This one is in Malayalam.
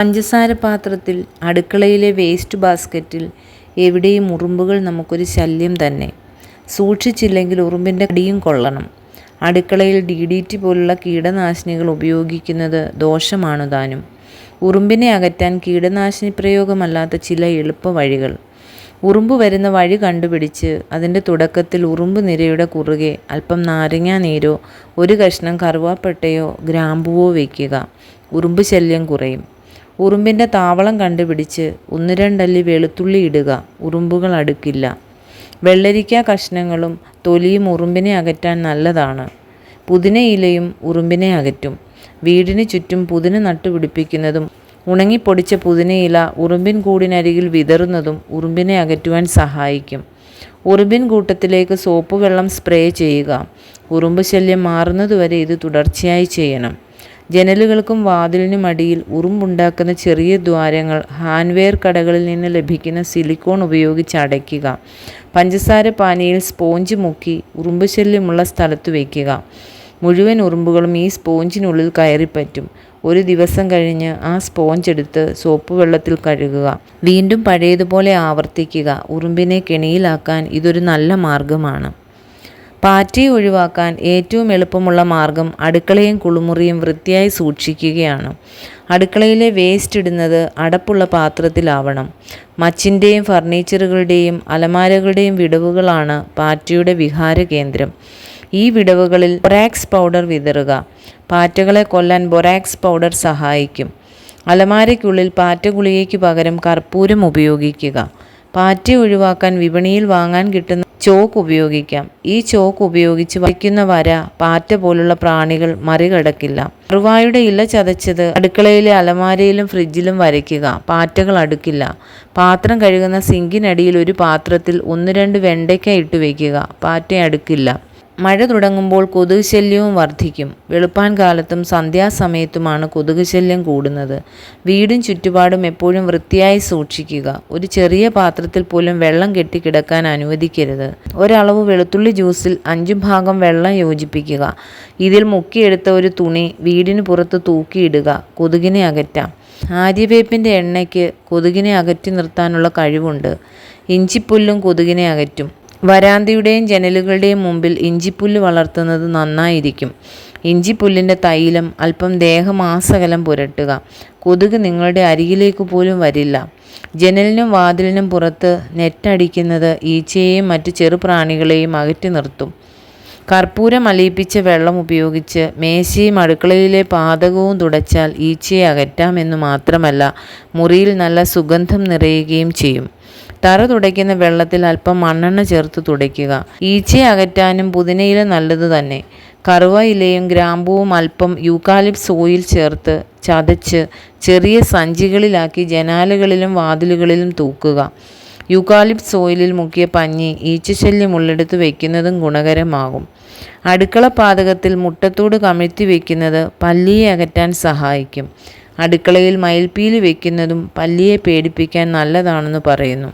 പഞ്ചസാര പാത്രത്തിൽ, അടുക്കളയിലെ വേസ്റ്റ് ബാസ്ക്കറ്റിൽ എവിടെയും ഉറുമ്പുകൾ നമുക്കൊരു ശല്യം തന്നെ. സൂക്ഷിച്ചില്ലെങ്കിൽ ഉറുമ്പിൻ്റെ കടിയും കൊള്ളണം. അടുക്കളയിൽ DDT പോലുള്ള കീടനാശിനികൾ ഉപയോഗിക്കുന്നത് ദോഷമാണു താനും. ഉറുമ്പിനെ അകറ്റാൻ കീടനാശിനി പ്രയോഗമല്ലാത്ത ചില എളുപ്പ വഴികൾ. ഉറുമ്പ് വരുന്ന വഴി കണ്ടുപിടിച്ച് അതിൻ്റെ തുടക്കത്തിൽ ഉറുമ്പ് നിരയുടെ കുറുകെ അല്പം നാരങ്ങാ നീരോ ഒരു കഷ്ണം കറുവാപ്പട്ടയോ ഗ്രാമ്പുവോ വയ്ക്കുക. ഉറുമ്പ് ശല്യം കുറയും. ഉറുമ്പിൻ്റെ താവളം കണ്ടുപിടിച്ച് 1-2 അല്ലി വെളുത്തുള്ളി ഇടുക. ഉറുമ്പുകൾ അടുക്കില്ല. വെള്ളരിക്ക കഷ്ണങ്ങളും തൊലിയും ഉറുമ്പിനെ അകറ്റാൻ നല്ലതാണ്. പുതിനയിലയും ഉറുമ്പിനെ അകറ്റും. വീടിന് ചുറ്റും പുതിന നട്ടുപിടിപ്പിക്കുന്നതും ഉണങ്ങിപ്പൊടിച്ച പുതിനയില ഉറുമ്പിൻ കൂടിനരികിൽ വിതറുന്നതും ഉറുമ്പിനെ അകറ്റുവാൻ സഹായിക്കും. ഉറുമ്പിൻ കൂട്ടത്തിലേക്ക് സോപ്പ് വെള്ളം സ്പ്രേ ചെയ്യുക. ഉറുമ്പ് ശല്യം മാറുന്നതുവരെ ഇത് തുടർച്ചയായി ചെയ്യണം. ജനലുകൾക്കും വാതിലിനും അടിയിൽ ഉറുമ്പുണ്ടാക്കുന്ന ചെറിയ ദ്വാരങ്ങൾ ഹാൻഡ്വെയർ കടകളിൽ നിന്ന് ലഭിക്കുന്ന സിലിക്കോൺ ഉപയോഗിച്ച് അടയ്ക്കുക. പഞ്ചസാര പാനിയിൽ സ്പോഞ്ച് മുക്കി ഉറുമ്പ് ശല്യമുള്ള സ്ഥലത്ത് വയ്ക്കുക. മുഴുവൻ ഉറുമ്പുകളും ഈ സ്പോഞ്ചിനുള്ളിൽ കയറിപ്പറ്റും. ഒരു ദിവസം കഴിഞ്ഞ് ആ സ്പോഞ്ച് എടുത്ത് സോപ്പ് വെള്ളത്തിൽ കഴുകുക. വീണ്ടും പഴയതുപോലെ ആവർത്തിക്കുക. ഉറുമ്പിനെ കെണിയിലാക്കാൻ ഇതൊരു നല്ല മാർഗമാണ്. പാറ്റയെ ഒഴിവാക്കാൻ ഏറ്റവും എളുപ്പമുള്ള മാർഗം അടുക്കളയും കുളിമുറിയും വൃത്തിയായി സൂക്ഷിക്കുകയാണ്. അടുക്കളയിലെ വേസ്റ്റ് ഇടുന്നത് അടപ്പുള്ള പാത്രത്തിലാവണം. മച്ചിൻ്റെയും ഫർണിച്ചറുകളുടെയും അലമാരകളുടെയും വിടവുകളാണ് പാറ്റയുടെ വിഹാര കേന്ദ്രം. ഈ വിടവുകളിൽ ബൊറാക്സ് പൗഡർ വിതറുക. പാറ്റകളെ കൊല്ലാൻ ബൊറാക്സ് പൗഡർ സഹായിക്കും. അലമാരയ്ക്കുള്ളിൽ പാറ്റ ഗുളികയ്ക്ക് പകരം കർപ്പൂരം ഉപയോഗിക്കുക. പാറ്റയെ ഒഴിവാക്കാൻ വിപണിയിൽ വാങ്ങാൻ കിട്ടുന്ന ചോക്ക് ഉപയോഗിക്കാം. ഈ ചോക്ക് ഉപയോഗിച്ച് വരയ്ക്കുന്ന വര പാറ്റ പോലുള്ള പ്രാണികൾ മറികടക്കില്ല. കറുവായുടെ ഇല ചതച്ചത് അടുക്കളയിലെ അലമാരയിലും ഫ്രിഡ്ജിലും വരയ്ക്കുക. പാറ്റകൾ അടുക്കില്ല. പാത്രം കഴുകുന്ന സിങ്കിനടിയിൽ ഒരു പാത്രത്തിൽ 1-2 വെണ്ടയ്ക്ക ഇട്ട് വയ്ക്കുക. പാറ്റ അടുക്കില്ല. മഴ തുടങ്ങുമ്പോൾ കൊതുക് ശല്യവും വർദ്ധിക്കും. വെളുപ്പാൻ കാലത്തും സന്ധ്യാസമയത്തുമാണ് കൊതുക് ശല്യം കൂടുന്നത്. വീടും ചുറ്റുപാടും എപ്പോഴും വൃത്തിയായി സൂക്ഷിക്കുക. ഒരു ചെറിയ പാത്രത്തിൽ പോലും വെള്ളം കെട്ടിക്കിടക്കാൻ അനുവദിക്കരുത്. ഒരളവ് വെളുത്തുള്ളി ജ്യൂസിൽ 5 ഭാഗം വെള്ളം യോജിപ്പിക്കുക. ഇതിൽ മുക്കിയെടുത്ത ഒരു തുണി വീടിന് പുറത്ത് തൂക്കിയിടുക. കൊതുകിനെ അകറ്റാം. ആര്യവേപ്പിൻ്റെ എണ്ണയ്ക്ക് കൊതുകിനെ അകറ്റി നിർത്താനുള്ള കഴിവുണ്ട്. ഇഞ്ചിപ്പുല്ലും കൊതുകിനെ അകറ്റും. വരാന്തയുടെയും ജനലുകളുടെയും മുമ്പിൽ ഇഞ്ചിപ്പുല്ല് വളർത്തുന്നത് നന്നായിരിക്കും. ഇഞ്ചിപ്പുല്ലിൻ്റെ തൈലം അല്പം ദേഹമാസകലം പുരട്ടുക. കൊതുക് നിങ്ങളുടെ അരികിലേക്ക് പോലും വരില്ല. ജനലിനും വാതിലിനും പുറത്ത് നെറ്റടിക്കുന്നത് ഈച്ചയെയും മറ്റ് ചെറുപ്രാണികളെയും അകറ്റി നിർത്തും. കർപ്പൂരം അലിയിപ്പിച്ച വെള്ളം ഉപയോഗിച്ച് മേശയും അടുക്കളയിലെ പാതകവും തുടച്ചാൽ ഈച്ചയെ അകറ്റാമെന്ന് മാത്രമല്ല, മുറിയിൽ നല്ല സുഗന്ധം നിറയുകയും ചെയ്യും. തറ തുടയ്ക്കുന്ന വെള്ളത്തിൽ അല്പം മണ്ണെണ്ണ ചേർത്ത് തുടയ്ക്കുക. ഈച്ചയെ അകറ്റാനും പുതിനയില നല്ലത് തന്നെ. കറുവ ഇലയും ഗ്രാമ്പൂവും അല്പം യൂക്കാലിപ്സ് ഓയിൽ ചേർത്ത് ചതച്ച് ചെറിയ സഞ്ചികളിലാക്കി ജനാലകളിലും വാതിലുകളിലും തൂക്കുക. യൂക്കാലിപ്സ് ഓയിലിൽ മുക്കിയ പഞ്ഞി ഈച്ചശല്യമുള്ളിടത്ത് വയ്ക്കുന്നതും ഗുണകരമാകും. അടുക്കള പാതകത്തിൽ മുട്ടത്തോട് കമിഴ്ത്തി വയ്ക്കുന്നത് പല്ലിയെ അകറ്റാൻ സഹായിക്കും. അടുക്കളയിൽ മയിൽപ്പീലി വയ്ക്കുന്നതും പല്ലിയെ പേടിപ്പിക്കാൻ നല്ലതാണെന്ന് പറയുന്നു.